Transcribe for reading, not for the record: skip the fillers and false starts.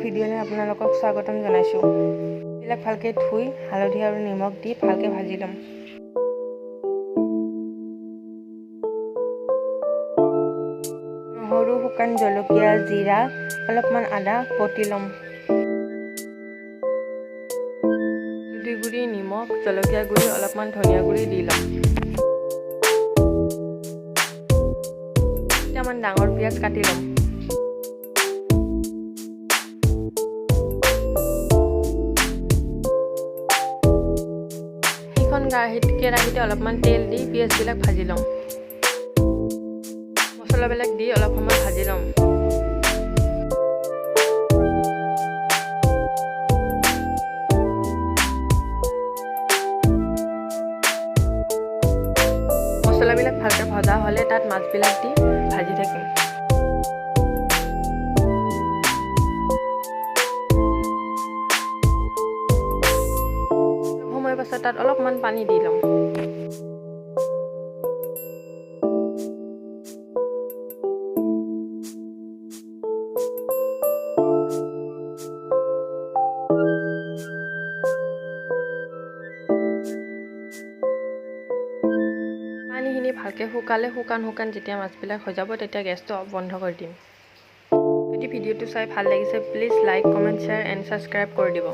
ভিডিঅ'লৈ আপোনালোকক স্বাগতম জনাইছোঁ। এইবিলাক ভালকৈ ধুই হালধি আৰু নিমখ দি ভালকৈ ভাজি ল'ম। নহৰু, শুকান জলকীয়া, জিৰা, অলপমান আদা বটি ল'ম। হালধি গুড়ি, নিমখ, জলকীয়া গুড়ি, অলপমান ধনিয়া গুড়ি দি ল'ম। কেইটামান ডাঙৰ পিঁয়াজ কাটি ল'ম। কেৰাহীতে অলপমান তেল দি পিঁয়াজবিলাক ভাজি ল'ম। মছলাবিলাক দি অলপ সময় ভাজি ল'ম। মছলাবিলাক ভালকৈ ভজা হ'লে তাত মাছবিলাক দি ভাজি থাকিম। সময় পাছত তাত অলপমান পানী দি ল'ম। পানীখিনি ভালকৈ শুকালে শুকান যেতিয়া মাছবিলাক হৈ যাব তেতিয়া গেছটো বন্ধ কৰি দিম। যদি ভিডিঅ'টো চাই ভাল লাগিছে please like, comment, share and subscribe কৰি দিব।